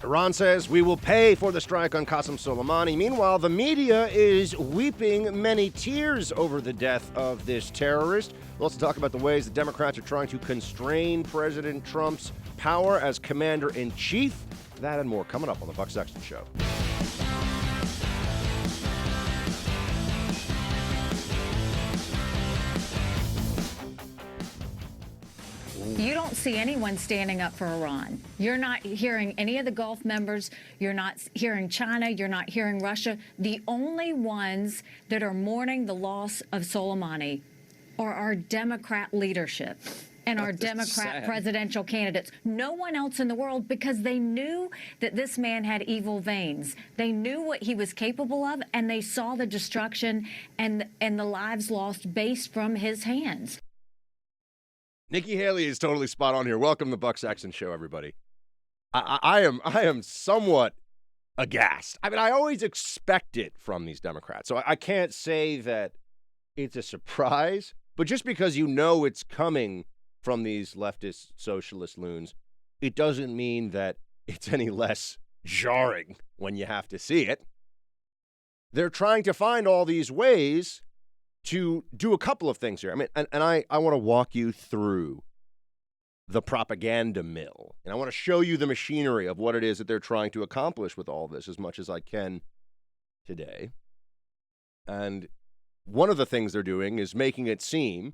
Iran says we will pay for the strike on Qasem Soleimani. Meanwhile, the media is weeping many tears over the death of this terrorist. We'll also talk about the ways the Democrats are trying to constrain President Trump's power as commander-in-chief. That and more coming up on the Buck Sexton Show. You don't see anyone standing up for Iran. You're not hearing any of the Gulf members. You're not hearing China. You're not hearing Russia. The only ones that are mourning the loss of Soleimani are our Democrat leadership and our Democrat presidential candidates. No one else in the world, because they knew that this man had evil veins. They knew what he was capable of, and they saw the destruction and the lives lost based from his hands. Nikki Haley is totally spot on here. Welcome to the Buck Sexton Show, everybody. I am somewhat aghast. I mean, I always expect it from these Democrats, so I can't say that it's a surprise. But just because you know it's coming from these leftist socialist loons, it doesn't mean that it's any less jarring when you have to see it. They're trying to find all these ways to do a couple of things here. I mean, and I want to walk you through the propaganda mill. And I want to show you the machinery of what it is that they're trying to accomplish with all this as much as I can today. And one of the things they're doing is making it seem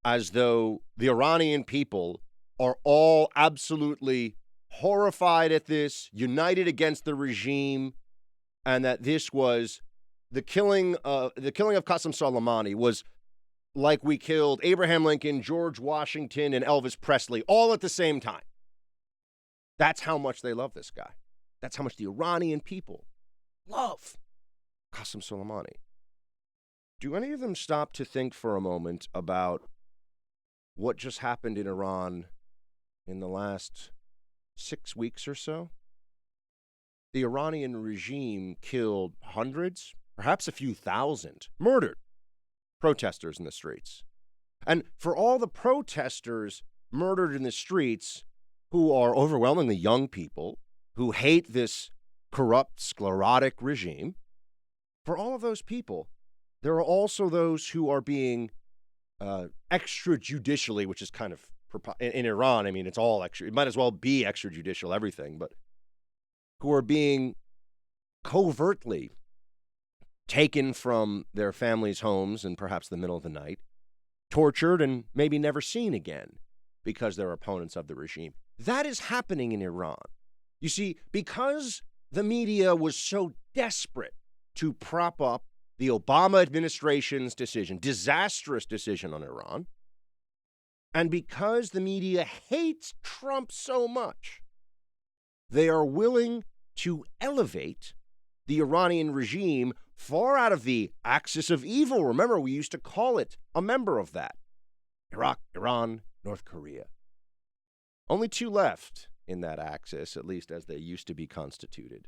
as though the Iranian people are all absolutely horrified at this, united against the regime, and that this was the killing of Qasem Soleimani was like we killed Abraham Lincoln, George Washington, and Elvis Presley all at the same time. That's how much they love this guy. That's how much the Iranian people love Qasem Soleimani. Do any of them stop to think for a moment about what just happened in Iran in the last 6 weeks or so? The Iranian regime killed hundreds, perhaps a few thousand, murdered protesters in the streets. And for all the protesters murdered in the streets, who are overwhelmingly young people, who hate this corrupt, sclerotic regime, for all of those people, there are also those who are being extrajudicially, which is kind of, in Iran, I mean, it's all extra. It might as well be extrajudicial, everything, but who are being covertly taken from their families' homes in perhaps the middle of the night, tortured and maybe never seen again because they're opponents of the regime. That is happening in Iran. You see, because the media was so desperate to prop up the Obama administration's decision, disastrous decision on Iran, and because the media hates Trump so much, they are willing to elevate the Iranian regime far out of the axis of evil. Remember, we used to call it a member of that. Iraq, Iran, North Korea. Only two left in that axis, at least as they used to be constituted.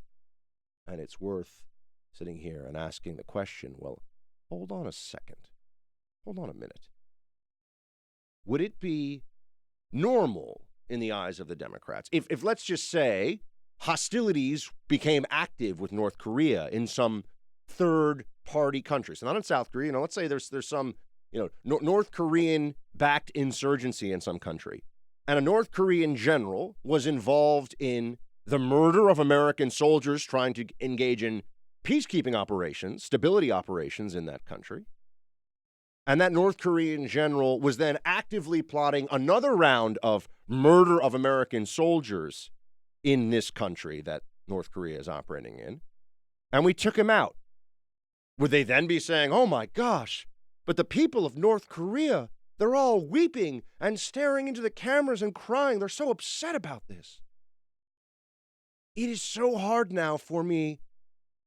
And it's worth sitting here and asking the question, well, hold on a second. Hold on a minute. Would it be normal in the eyes of the Democrats if let's just say, hostilities became active with North Korea in some third-party country? So not in South Korea. Let's say there's some, North Korean-backed insurgency in some country, and a North Korean general was involved in the murder of American soldiers trying to engage in peacekeeping operations, stability operations in that country. And that North Korean general was then actively plotting another round of murder of American soldiers in this country that North Korea is operating in. And we took him out. Would they then be saying, oh my gosh, but the people of North Korea, they're all weeping and staring into the cameras and crying. They're so upset about this. It is so hard now for me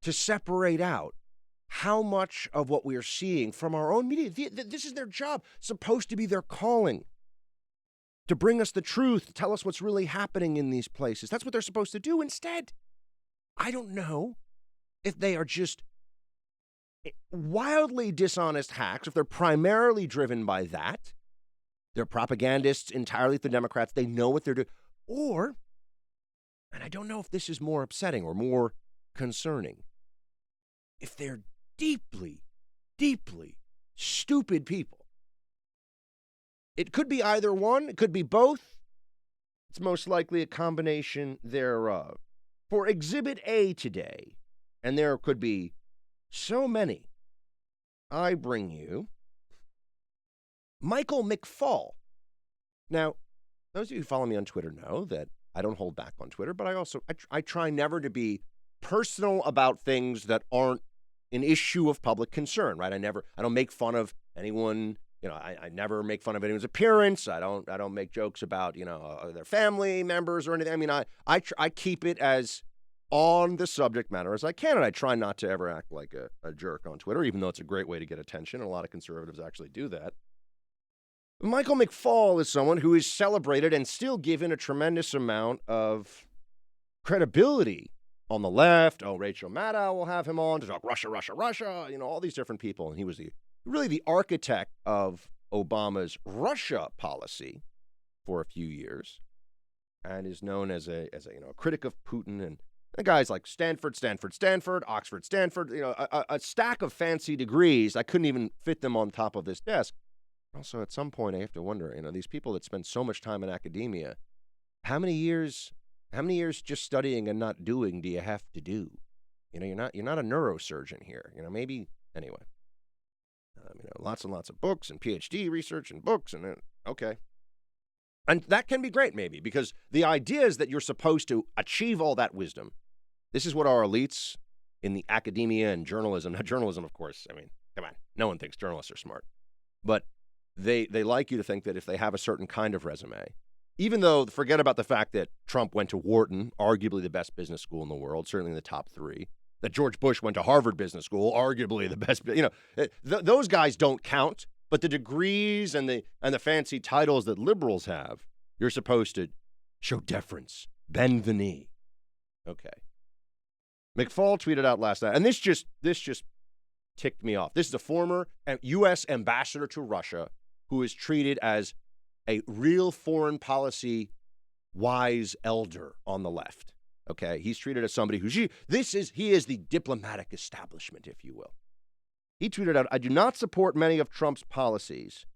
to separate out how much of what we are seeing from our own media. This is their job, supposed to be their calling, to bring us the truth, to tell us what's really happening in these places. That's what they're supposed to do. Instead, I don't know if they are just wildly dishonest hacks, if they're primarily driven by that. They're propagandists entirely, the Democrats. They know what they're doing. Or and I don't know if this is more upsetting or more concerning, if they're deeply, deeply stupid people. It could be either one. It could be both. It's most likely a combination thereof. For Exhibit A today, and there could be so many, I bring you Michael McFaul. Now, those of you who follow me on Twitter know that I don't hold back on Twitter, but I try never to be personal about things that aren't an issue of public concern, right? I don't make fun of anyone. I never make fun of anyone's appearance. I don't make jokes about, their family members or anything. I mean, I keep it as on the subject matter as I can, and I try not to ever act like a jerk on Twitter, even though it's a great way to get attention, and a lot of conservatives actually do that. Michael McFaul is someone who is celebrated and still given a tremendous amount of credibility on the left. Oh, Rachel Maddow will have him on to talk Russia, all these different people. And he was really the architect of Obama's Russia policy for a few years, and is known as a critic of Putin. And the guys like Stanford, Oxford, Stanford, a stack of fancy degrees. I couldn't even fit them on top of this desk. Also, at some point, I have to wonder, these people that spend so much time in academia, how many years just studying and not doing do you have to do? You're not a neurosurgeon here. Maybe anyway. Lots and lots of books and PhD research and books and okay. And that can be great, maybe, because the idea is that you're supposed to achieve all that wisdom. This is what our elites in the academia and journalism, not journalism, of course. I mean, come on, no one thinks journalists are smart, but they like you to think that if they have a certain kind of resume, even though forget about the fact that Trump went to Wharton, arguably the best business school in the world, certainly in the top 3, that George Bush went to Harvard Business School, arguably the best, those guys don't count, but the degrees and the fancy titles that liberals have, you're supposed to show deference, bend the knee. Okay. McFaul tweeted out last night, and this just ticked me off. This is a former U.S. ambassador to Russia who is treated as a real foreign policy wise elder on the left. Okay, he's treated as somebody he is the diplomatic establishment, if you will. He tweeted out, "I do not support many of Trump's policies,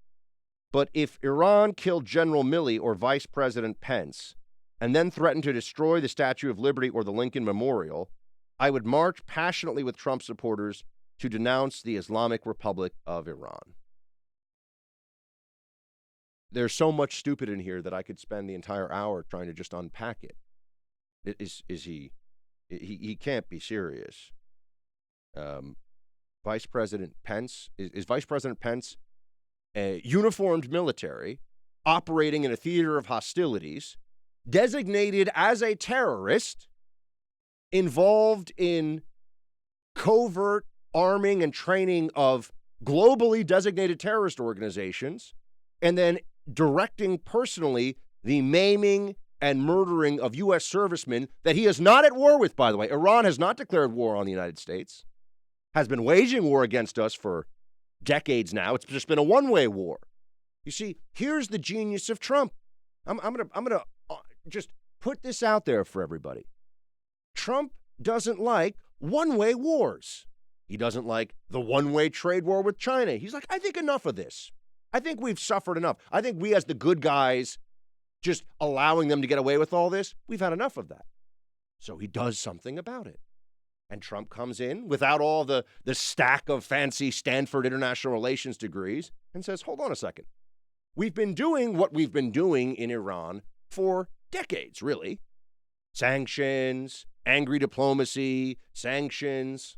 but if Iran killed General Milley or Vice President Pence and then threatened to destroy the Statue of Liberty or the Lincoln Memorial, I would march passionately with Trump supporters to denounce the Islamic Republic of Iran." There's so much stupid in here that I could spend the entire hour trying to just unpack it. He can't be serious. Vice President Pence, is Vice President Pence a uniformed military operating in a theater of hostilities, designated as a terrorist, involved in covert arming and training of globally designated terrorist organizations, and then directing personally the maiming and murdering of U.S. servicemen that he is not at war with, by the way. Iran has not declared war on the United States, has been waging war against us for decades now. It's just been a one-way war. You see, here's the genius of Trump. I'm gonna just put this out there for everybody. Trump doesn't like one-way wars. He doesn't like the one-way trade war with China. He's like, I think enough of this. I think we've suffered enough. I think we as the good guys, just allowing them to get away with all this, we've had enough of that. So he does something about it. And Trump comes in without all the stack of fancy Stanford international relations degrees and says, hold on a second. We've been doing what we've been doing in Iran for decades, really. Sanctions, angry diplomacy, sanctions.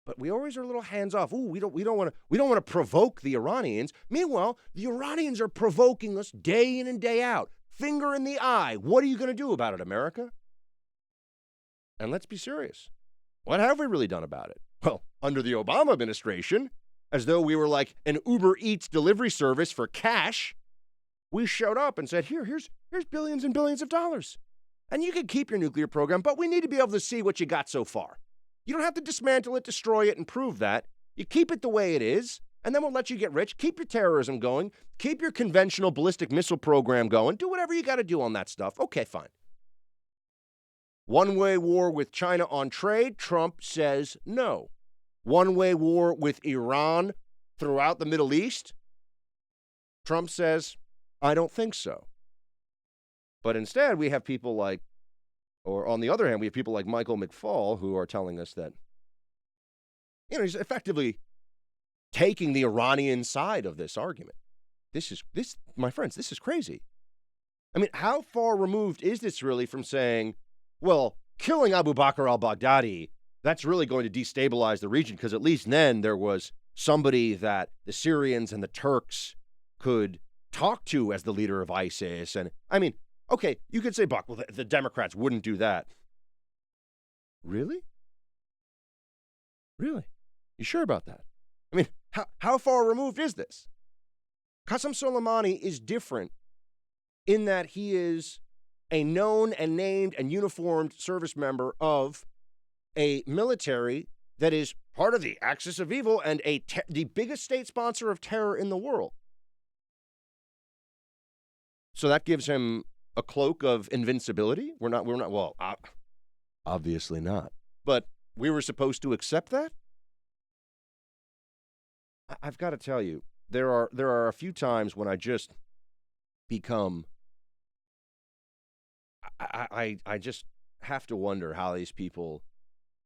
But we always are a little hands off. Ooh, we don't want to provoke the Iranians. Meanwhile, the Iranians are provoking us day in and day out. Finger in the eye. What are you going to do about it, America? And let's be serious. What have we really done about it? Well, under the Obama administration, as though we were like an Uber Eats delivery service for cash, we showed up and said, here's billions and billions of dollars. And you can keep your nuclear program, but we need to be able to see what you got so far. You don't have to dismantle it, destroy it, and prove that. You keep it the way it is, and then we'll let you get rich. Keep your terrorism going. Keep your conventional ballistic missile program going. Do whatever you got to do on that stuff. Okay, fine. One-way war with China on trade, Trump says no. One-way war with Iran throughout the Middle East, Trump says, I don't think so. But instead, we have people like, or on the other hand, we have people like Michael McFaul who are telling us that, he's effectively taking the Iranian side of this argument. This, my friends, this is crazy. I mean, how far removed is this really from saying, well, killing Abu Bakr al-Baghdadi, that's really going to destabilize the region, because at least then there was somebody that the Syrians and the Turks could talk to as the leader of ISIS. And I mean, okay, you could say, Buck, well, the Democrats wouldn't do that. Really? Really? You sure about that? I mean, how far removed is this? Qasem Soleimani is different in that he is a known and named and uniformed service member of a military that is part of the axis of evil and the biggest state sponsor of terror in the world. So that gives him a cloak of invincibility? We're not, well, obviously not. But we were supposed to accept that? I've got to tell you, there are a few times when I just become, I just have to wonder how these people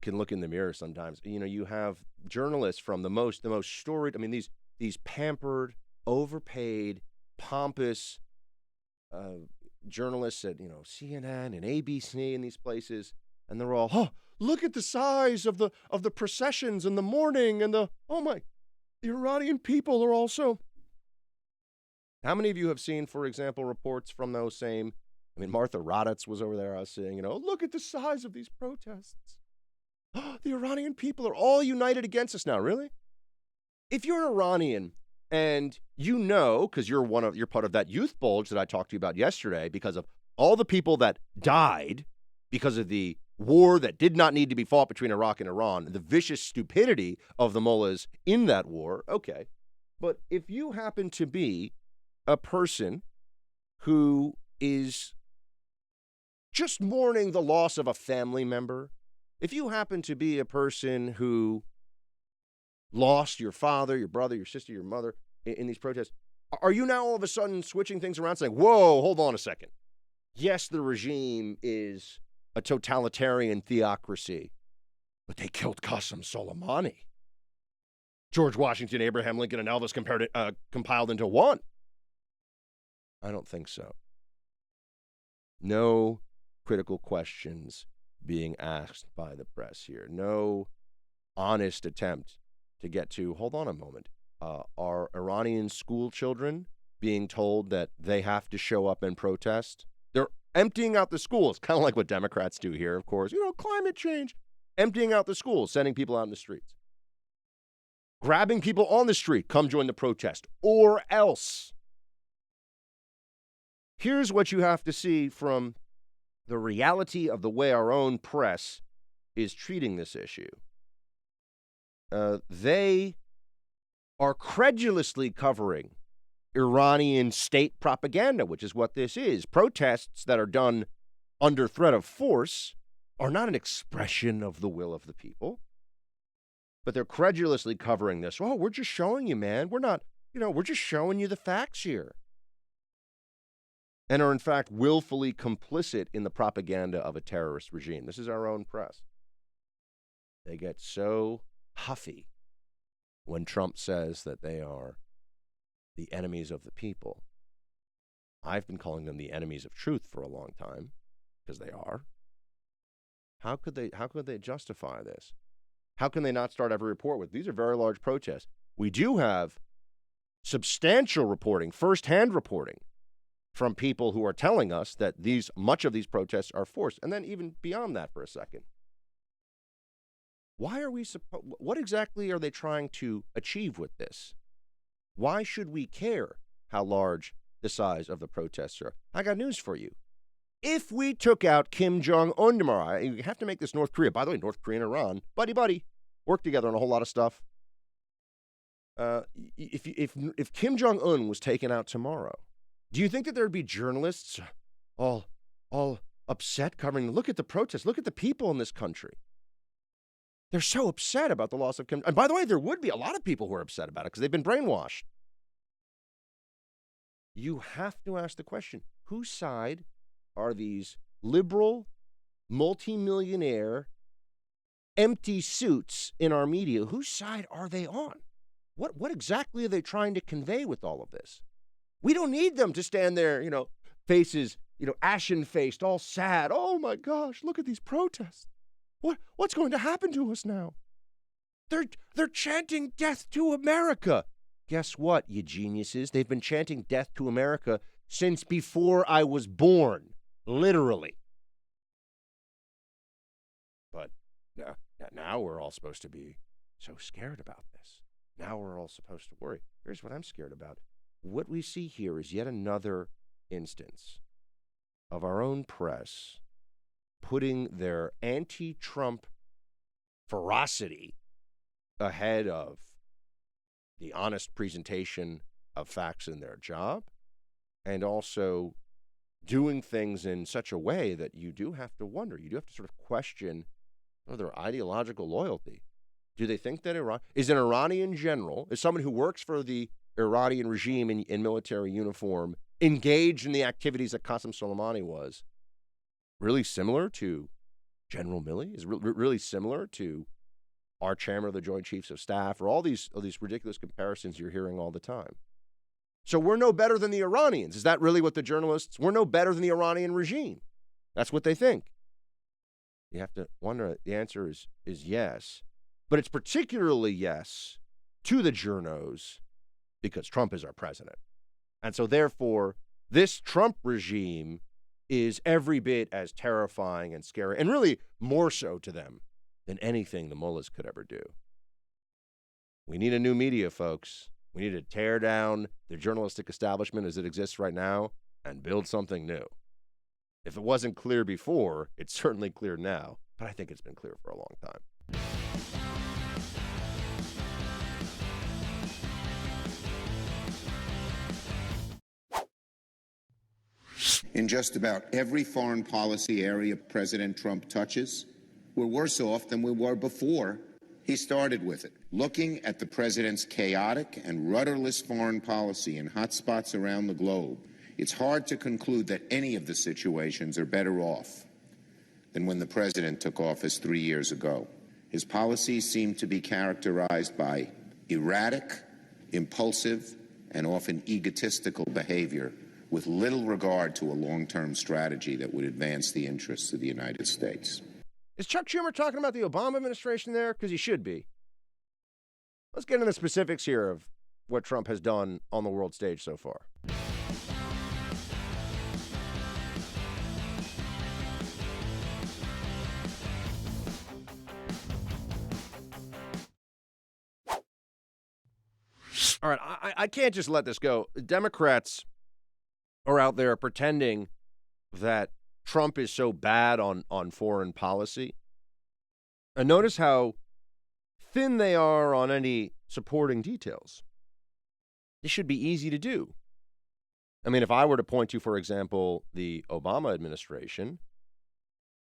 can look in the mirror sometimes. You have journalists from the most storied, these pampered, overpaid, pompous journalists at, CNN and ABC and these places, and they're all, look at the size of the processions in the morning and the Iranian people are also. How many of you have seen, for example, reports from those same, Martha Raddatz was over there, I was saying, look at the size of these protests. The Iranian people are all united against us now, really? If you're Iranian and because you're part of that youth bulge that I talked to you about yesterday, because of all the people that died because of the war that did not need to be fought between Iraq and Iran, the vicious stupidity of the mullahs in that war, okay. But if you happen to be a person who is just mourning the loss of a family member, if you happen to be a person who lost your father, your brother, your sister, your mother in these protests, are you now all of a sudden switching things around saying, whoa, hold on a second. Yes, the regime is a totalitarian theocracy, but they killed Qasem Soleimani. George Washington, Abraham Lincoln, and Elvis compiled into one. I don't think so. No critical questions being asked by the press here. No honest attempt to get to, hold on a moment, are Iranian school children being told that they have to show up and protest? They're emptying out the schools, kind of like what Democrats do here, of course. Climate change. Emptying out the schools, sending people out in the streets. Grabbing people on the street, come join the protest, or else. Here's what you have to see from the reality of the way our own press is treating this issue. They are credulously covering Iranian state propaganda, which is what this is. Protests that are done under threat of force are not an expression of the will of the people. But they're credulously covering this. Oh, we're just showing you, man. We're not, we're just showing you the facts here. And are, in fact, willfully complicit in the propaganda of a terrorist regime. This is our own press. They get so huffy when Trump says that they are the enemies of the people. I've been calling them the enemies of truth for a long time, because they are. How could they justify this? How can they not start every report with, these are very large protests? We do have substantial reporting, firsthand reporting, from people who are telling us that much of these protests are forced. And then even beyond that for a second. What exactly are they trying to achieve with this? Why should we care how large the size of the protests are? I got news for you. If we took out Kim Jong-un tomorrow, you have to make this North Korea. By the way, North Korea and Iran, buddy, work together on a whole lot of stuff. If Kim Jong-un was taken out tomorrow, do you think that there would be journalists all upset covering. Look at the protests. Look at the people in this country. They're so upset about the loss of Kim. And by the way, there would be a lot of people who are upset about it because they've been brainwashed. You have to ask the question, whose side are these liberal, multimillionaire, empty suits in our media? Whose side are they on? What exactly are they trying to convey with all of this? We don't need them to stand there, faces, ashen-faced, all sad. Oh my gosh, look at these protests. What's going to happen to us now? They're chanting death to America. Guess what, you geniuses? They've been chanting death to America since before I was born, literally. But now we're all supposed to be so scared about this. Now we're all supposed to worry. Here's what I'm scared about. What we see here is yet another instance of our own press putting their anti-Trump ferocity ahead of the honest presentation of facts in their job, and also doing things in such a way that you do have to wonder, you do have to sort of question their ideological loyalty. Do they think that is an Iranian general, is someone who works for the Iranian regime in military uniform, engaged in the activities that Qasem Soleimani was, really similar to General Milley? Is really similar to our chairman of the Joint Chiefs of Staff, or all these ridiculous comparisons you're hearing all the time? So we're no better than the Iranians. Is that really what the journalists, we're no better than the Iranian regime? That's what they think. You have to wonder, the answer is yes. But it's particularly yes to the journos because Trump is our president. And so therefore, this Trump regime is every bit as terrifying and scary, and really more so to them than anything the mullahs could ever do. We need a new media, folks. We need to tear down the journalistic establishment as it exists right now and build something new. If it wasn't clear before, it's certainly clear now, but I think it's been clear for a long time. In just about every foreign policy area President Trump touches, we're worse off than we were before he started with it. Looking at the president's chaotic and rudderless foreign policy in hotspots around the globe, it's hard to conclude that any of the situations are better off than when the president took office 3 years ago. His policies seem to be characterized by erratic, impulsive, and often egotistical behavior with little regard to a long-term strategy that would advance the interests of the United States. Is Chuck Schumer talking about the Obama administration there? Because he should be. Let's get into the specifics here of what Trump has done on the world stage so far. All right, I can't just let this go. Democrats are out there pretending that Trump is so bad on foreign policy. And notice how thin they are on any supporting details. This should be easy to do. I mean, if I were to point to, for example, the Obama administration,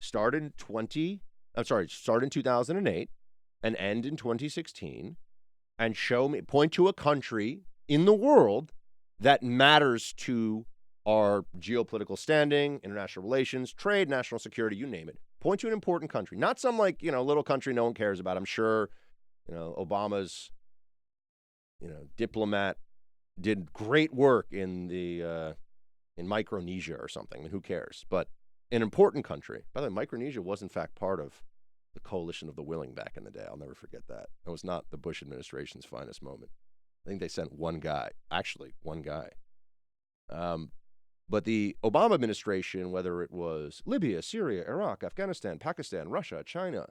start in 2008 and end in 2016, and point to a country in the world that matters to our geopolitical standing, international relations, trade, national security, you name it. Point to an important country, not some little country no one cares about. I'm sure, Obama's, diplomat did great work in Micronesia or something. I mean, who cares? But an important country. By the way, Micronesia was in fact part of the coalition of the willing back in the day. I'll never forget that. It was not the Bush administration's finest moment. I think they sent one guy. But the Obama administration, whether it was Libya, Syria, Iraq, Afghanistan, Pakistan, Russia, China,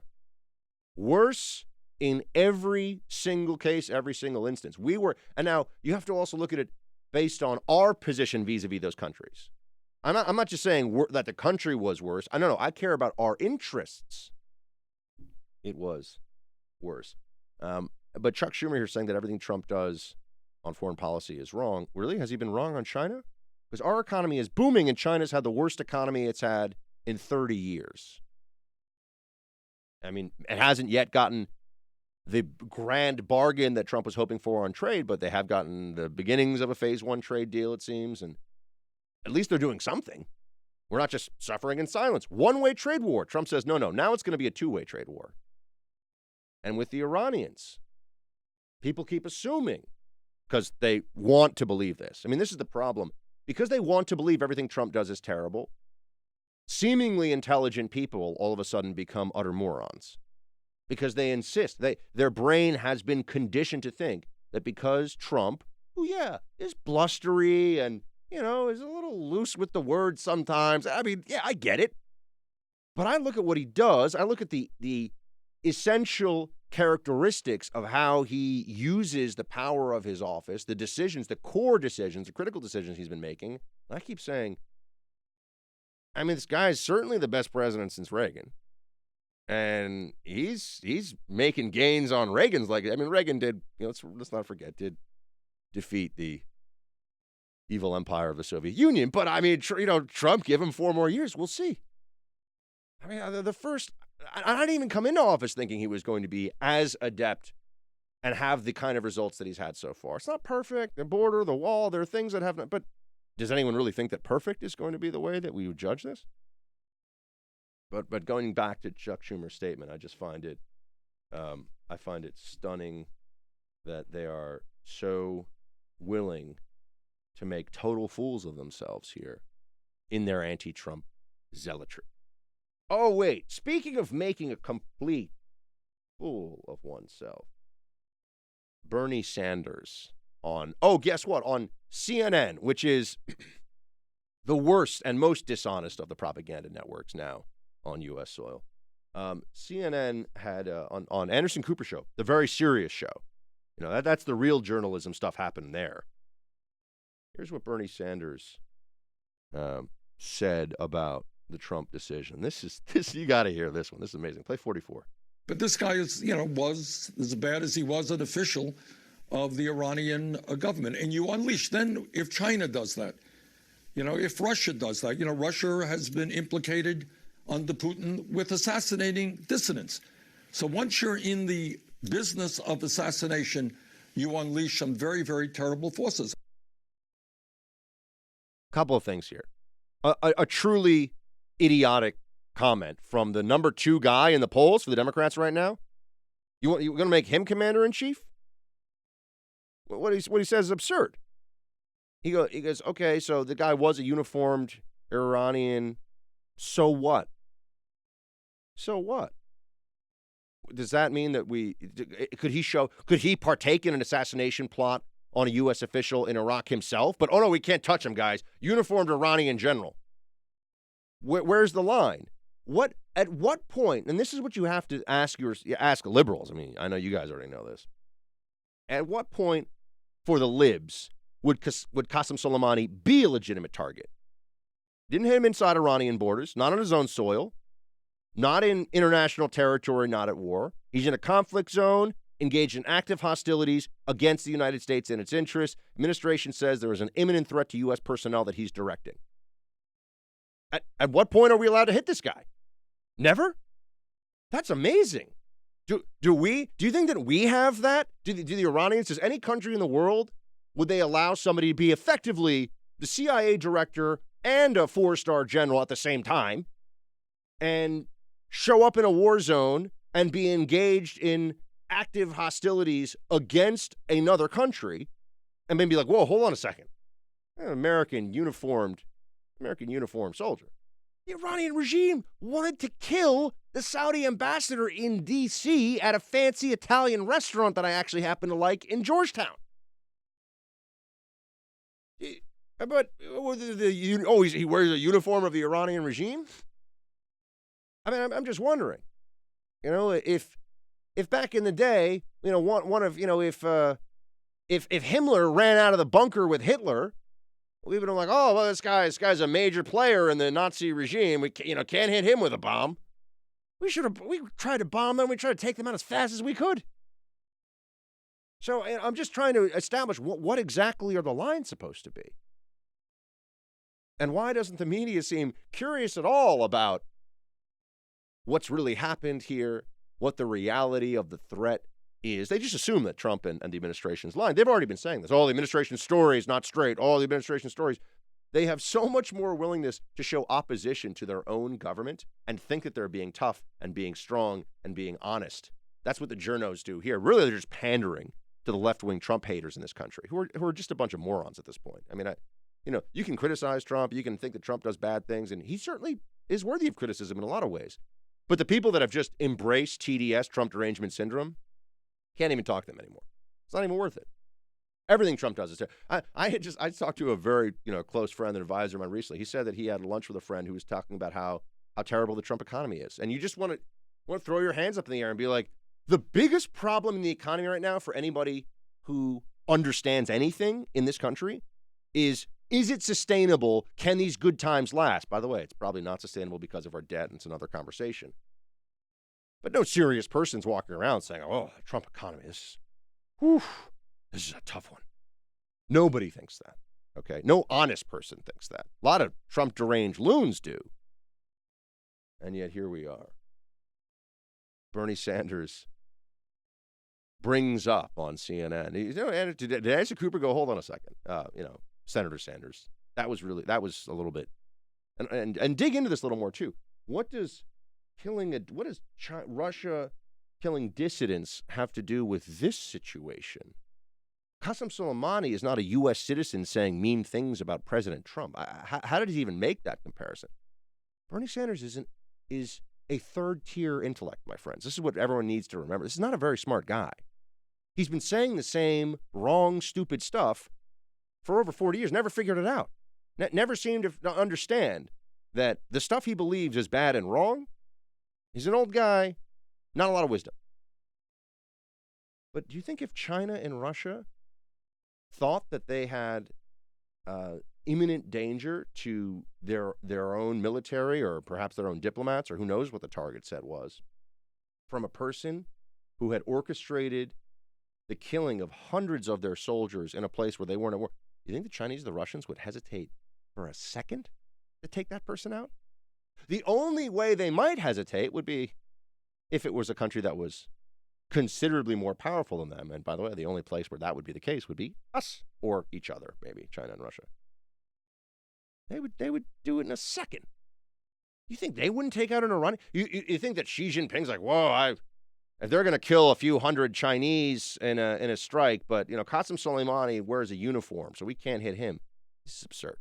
worse in every single case, every single instance. And now you have to also look at it based on our position vis-a-vis those countries. I'm not just saying that the country was worse. No, I care about our interests. It was worse. But Chuck Schumer here saying that everything Trump does on foreign policy is wrong. Really? Has he been wrong on China? Because our economy is booming and China's had the worst economy it's had in 30 years. I mean, it hasn't yet gotten the grand bargain that Trump was hoping for on trade, but they have gotten the beginnings of a phase one trade deal, it seems, and at least they're doing something. We're not just suffering in silence. One-way trade war. Trump says, no, now it's going to be a two-way trade war. And with the Iranians, people keep assuming, because they want to believe this. I mean, this is the problem. Because they want to believe everything Trump does is terrible, seemingly intelligent people all of a sudden become utter morons. Because they insist, their brain has been conditioned to think that because Trump, who, is blustery and, is a little loose with the words sometimes. I mean, I get it. But I look at what he does. I look at the essential characteristics of how he uses the power of his office, the decisions, the core decisions, the critical decisions he's been making. And I keep saying, I mean, this guy is certainly the best president since Reagan. And he's making gains on Reagan's legacy. I mean, Reagan did, let's not forget, did defeat the evil empire of the Soviet Union. But I mean, Trump, give him 4 more years. We'll see. I mean, I didn't even come into office thinking he was going to be as adept and have the kind of results that he's had so far. It's not perfect. The border, the wall, there are things that haven't. But does anyone really think that perfect is going to be the way that we would judge this? But going back to Chuck Schumer's statement, I just find it, I find it stunning that they are so willing to make total fools of themselves here in their anti-Trump zealotry. Oh, wait, speaking of making a complete fool of oneself, Bernie Sanders guess what? On CNN, which is the worst and most dishonest of the propaganda networks now on U.S. soil. CNN had on Anderson Cooper show, the very serious show. That's the real journalism stuff happened there. Here's what Bernie Sanders said about the Trump decision. This you got to hear this one. This is amazing. Play 44. But this guy is, was as bad as he was an official of the Iranian government. And you unleash. Then if China does that, if Russia does that, Russia has been implicated under Putin with assassinating dissidents. So once you're in the business of assassination, you unleash some very, very terrible forces. Couple of things here. A truly idiotic comment from the number 2 guy in the polls for the Democrats right now. You're going to make him commander-in-chief? What he says is absurd. He goes, okay, so the guy was a uniformed Iranian. So what? So what? Does that mean that could he partake in an assassination plot on a U.S. official in Iraq himself? But, oh no, we can't touch him, guys. Uniformed Iranian general. Where's the line? At what point, and this is what you have to ask liberals. I mean, I know you guys already know this. At what point for the libs would Qasem Soleimani be a legitimate target? Didn't hit him inside Iranian borders, not on his own soil, not in international territory, not at war. He's in a conflict zone, engaged in active hostilities against the United States and its interests. Administration says there is an imminent threat to U.S. personnel that he's directing. At what point are we allowed to hit this guy? Never? That's amazing. Do you think that we have that? Do the Iranians, does any country in the world, would they allow somebody to be effectively the CIA director and a 4-star general at the same time and show up in a war zone and be engaged in active hostilities against another country and then be like, whoa, hold on a second. An American uniformed soldier. The Iranian regime wanted to kill the Saudi ambassador in D.C. at a fancy Italian restaurant that I actually happen to like in Georgetown. But he wears a uniform of the Iranian regime? I mean, I'm just wondering, if back in the day, if Himmler ran out of the bunker with Hitler, we would have been like, oh, well, this guy's a major player in the Nazi regime. We can't hit him with a bomb. We tried to bomb them. We tried to take them out as fast as we could. So I'm just trying to establish what exactly are the lines supposed to be. And why doesn't the media seem curious at all about what's really happened here, what the reality of the threat is? They just assume that Trump and the administration's lying. They've already been saying this. Oh, the administration's story is not straight. All the administration's stories. They have so much more willingness to show opposition to their own government and think that they're being tough and being strong and being honest. That's what the journos do here. Really, they're just pandering to the left-wing Trump haters in this country, who are just a bunch of morons at this point. I mean, you can criticize Trump, you can think that Trump does bad things, and he certainly is worthy of criticism in a lot of ways. But the people that have just embraced TDS, Trump derangement syndrome, can't even talk to them anymore. It's not even worth it. Everything Trump does is terrible. I talked to a very close friend and advisor of mine recently. He said that he had lunch with a friend who was talking about how terrible the Trump economy is, and you just want to throw your hands up in the air and be like, the biggest problem in the economy right now for anybody who understands anything in this country is it sustainable? Can these good times last? By the way, it's probably not sustainable because of our debt, and it's another conversation. But no serious person's walking around saying, oh, the Trump economy, this is a tough one. Nobody thinks that, okay? No honest person thinks that. A lot of Trump deranged loons do. And yet here we are. Bernie Sanders brings up on CNN. Did Anderson Cooper go, hold on a second, Senator Sanders. That was a little bit, and dig into this a little more too. What does Russia killing dissidents have to do with this situation? Qasem Soleimani is not a U.S. citizen saying mean things about President Trump. How did he even make that comparison? Bernie Sanders is a third-tier intellect, my friends. This is what everyone needs to remember. This is not a very smart guy. He's been saying the same wrong, stupid stuff for over 40 years, never figured it out. Never seemed to understand that the stuff he believes is bad and wrong. He's an old guy, not a lot of wisdom. But do you think if China and Russia thought that they had imminent danger to their own military or perhaps their own diplomats, or who knows what the target set was, from a person who had orchestrated the killing of hundreds of their soldiers in a place where they weren't at war, you think the Chinese, the Russians would hesitate for a second to take that person out? The only way they might hesitate would be if it was a country that was considerably more powerful than them. And by the way, the only place where that would be the case would be us or each other, maybe China and Russia. They would do it in a second. You think they wouldn't take out an Iranian? You think that Xi Jinping's like, whoa, if they're going to kill a few hundred Chinese in a strike, but Qasem Soleimani wears a uniform, so we can't hit him. This is absurd.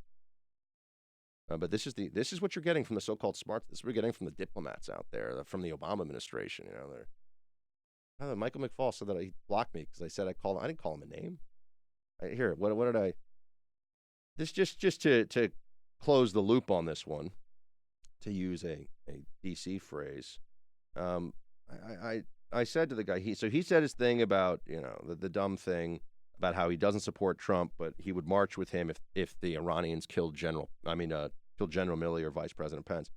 But this is what you're getting from the so-called smarts. This is what you're getting from the diplomats out there, from the Obama administration. Michael McFaul said that he blocked me because I said I didn't call him a name. What did I? This just to close the loop on this one, to use a DC phrase. I said to the guy, he said his thing about the dumb thing about how he doesn't support Trump, but he would march with him if the Iranians killed General Milley or Vice President Pence.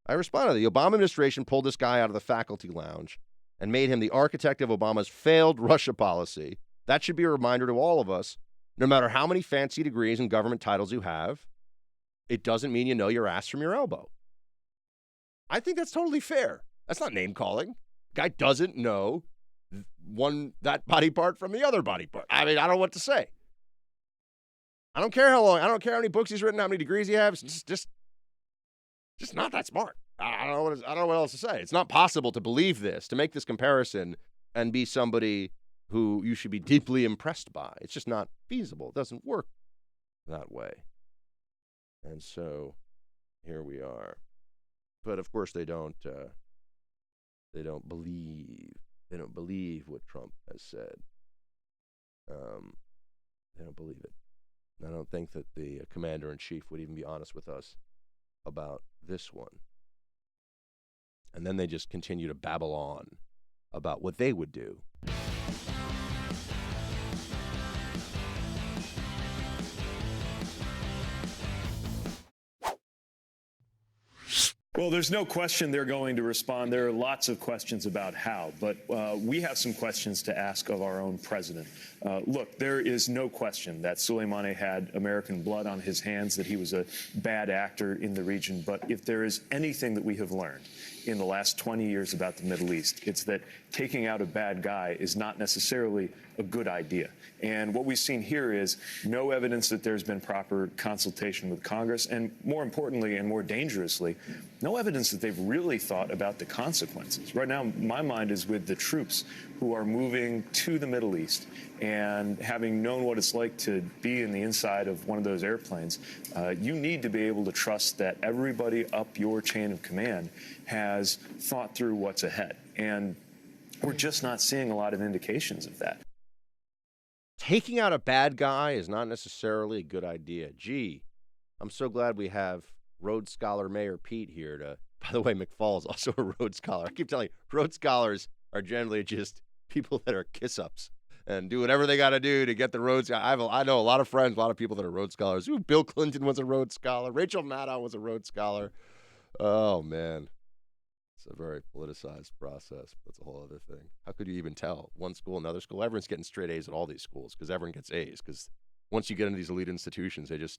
I responded, the Obama administration pulled this guy out of the faculty lounge and made him the architect of Obama's failed Russia policy. That should be a reminder to all of us, no matter how many fancy degrees and government titles you have, it doesn't mean you know your ass from your elbow. I think that's totally fair. That's not name calling. Guy doesn't know that body part from the other body part. I mean, I don't know what to say. I don't care how long. I don't care how many books he's written, how many degrees he has. It's just not that smart. I don't know what else to say. It's not possible to believe this, to make this comparison and be somebody who you should be deeply impressed by. It's just not feasible. It doesn't work that way. And so here we are. But of course they don't believe. They don't believe what Trump has said. They don't believe it. I don't think that the commander-in-chief would even be honest with us about this one. And then they just continue to babble on about what they would do. Well, there's no question they're going to respond. There are lots of questions about how, but we have some questions to ask of our own president. Look, there is no question that Soleimani had American blood on his hands, that he was a bad actor in the region. But if there is anything that we have learned in the last 20 years about the Middle East, it's that taking out a bad guy is not necessarily a good idea. And what we've seen here is no evidence that there's been proper consultation with Congress, and more importantly and more dangerously, no evidence that they've really thought about the consequences. Right now, my mind is with the troops who are moving to the Middle East, and having known what it's like to be in the inside of one of those airplanes, you need to be able to trust that everybody up your chain of command has thought through what's ahead. And we're just not seeing a lot of indications of that. Taking out a bad guy is not necessarily a good idea. Gee, I'm so glad we have Rhodes Scholar Mayor Pete here to, by the way, McFall is also a Rhodes Scholar. I keep telling you, Rhodes Scholars are generally just people that are kiss-ups and do whatever they got to do to get the Rhodes. I know a lot of friends, a lot of people that are Rhodes Scholars. Ooh, Bill Clinton was a Rhodes Scholar. Rachel Maddow was a Rhodes Scholar. Oh, man. It's a very politicized process. That's a whole other thing. How could you even tell? One school, another school. Everyone's getting straight A's at all these schools because everyone gets A's. Because once you get into these elite institutions, they just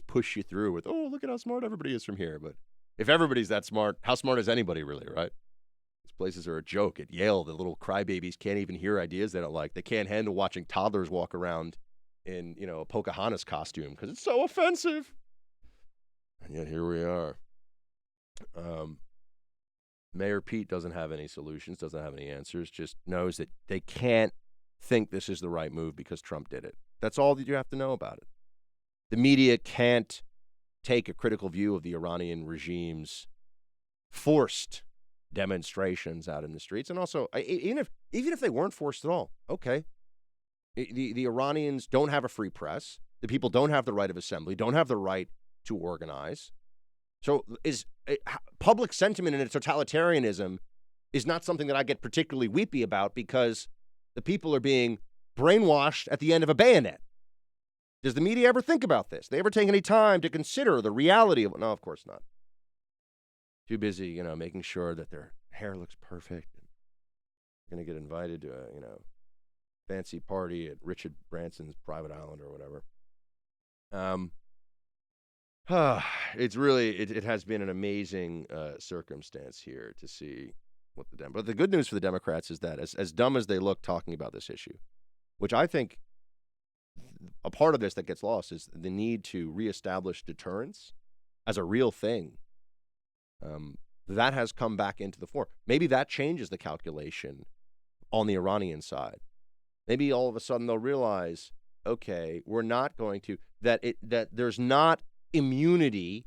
push you through with, oh, look at how smart everybody is from here. But if everybody's that smart, how smart is anybody really, right? These places are a joke. At Yale, the little crybabies can't even hear ideas they don't like. They can't handle watching toddlers walk around in, a Pocahontas costume because it's so offensive. And yet here we are. Mayor Pete doesn't have any solutions, doesn't have any answers, just knows that they can't think this is the right move because Trump did it. That's all that you have to know about it. The media can't take a critical view of the Iranian regime's forced demonstrations out in the streets. And also, even if they weren't forced at all, okay. The Iranians don't have a free press. The people don't have the right of assembly, don't have the right to organize. So public sentiment in a totalitarianism is not something that I get particularly weepy about because the people are being brainwashed at the end of a bayonet. Does the media ever think about this? They ever take any time to consider the reality of it? No, of course not. Too busy, making sure that their hair looks perfect. And going to get invited to a, fancy party at Richard Branson's private island or whatever. It's really, it has been an amazing circumstance here to see what but the good news for the Democrats is that as dumb as they look talking about this issue, which I think a part of this that gets lost is the need to reestablish deterrence as a real thing. That has come back into the fore. Maybe that changes the calculation on the Iranian side. Maybe all of a sudden they'll realize, okay, we're not going to, that there's not immunity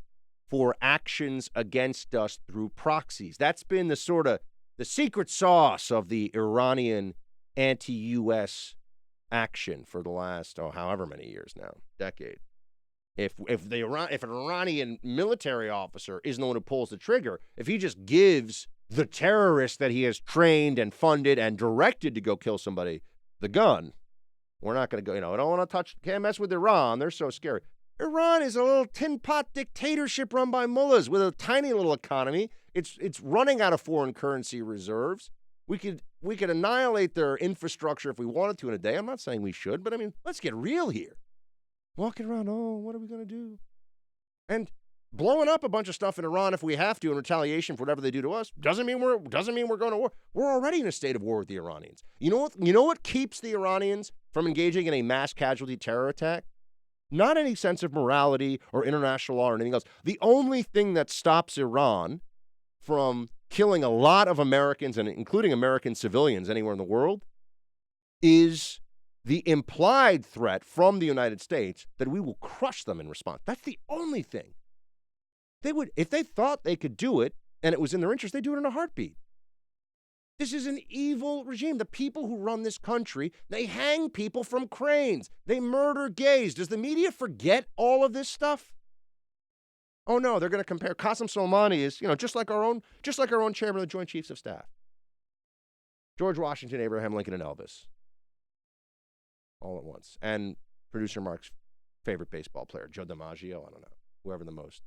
for actions against us through proxies. That's been the secret sauce of the Iranian anti-U.S. action for the last, however many years now, decade. If an Iranian military officer isn't the one who pulls the trigger, if he just gives the terrorist that he has trained and funded and directed to go kill somebody the gun, we're not going to go, I don't want to can't mess with Iran. They're so scary. Iran is a little tin pot dictatorship run by mullahs with a tiny little economy. It's running out of foreign currency reserves. We could annihilate their infrastructure if we wanted to in a day. I'm not saying we should, but let's get real here. Walking around, what are we going to do? And blowing up a bunch of stuff in Iran if we have to in retaliation for whatever they do to us doesn't mean we're going to war. We're already in a state of war with the Iranians. You know what keeps the Iranians from engaging in a mass casualty terror attack? Not any sense of morality or international law or anything else. The only thing that stops Iran from killing a lot of Americans, and including American civilians anywhere in the world, is the implied threat from the United States that we will crush them in response. That's the only thing. If they thought they could do it and it was in their interest, they'd do it in a heartbeat. This is an evil regime. The people who run this country, they hang people from cranes. They murder gays. Does the media forget all of this stuff? Oh no, they're going to compare. Qasem Soleimani is, just like our own chairman of the Joint Chiefs of Staff. George Washington, Abraham Lincoln, and Elvis. All at once. And producer Mark's favorite baseball player, Joe DiMaggio. I don't know. Whoever the most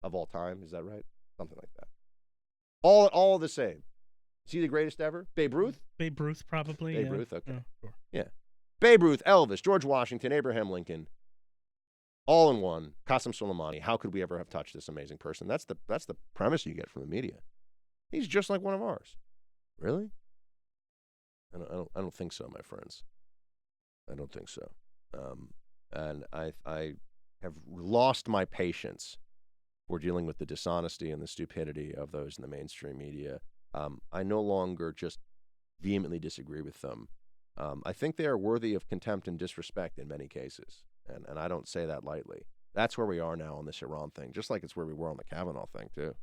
of all time. Is that right? something like that. All the same. Is he the greatest ever? Babe Ruth? Babe Ruth, probably. Babe Ruth, okay. Yeah, sure. Yeah. Babe Ruth, Elvis, George Washington, Abraham Lincoln, all in one. Qasem Soleimani. How could we ever have touched this amazing person? That's the premise you get from the media. He's just like one of ours. Really? I don't think so, my friends. I don't think so. And I have lost my patience for dealing with the dishonesty and the stupidity of those in the mainstream media. I no longer just vehemently disagree with them. I think they are worthy of contempt and disrespect in many cases, and I don't say that lightly. That's where we are now on this Iran thing, just like it's where we were on the Kavanaugh thing, too.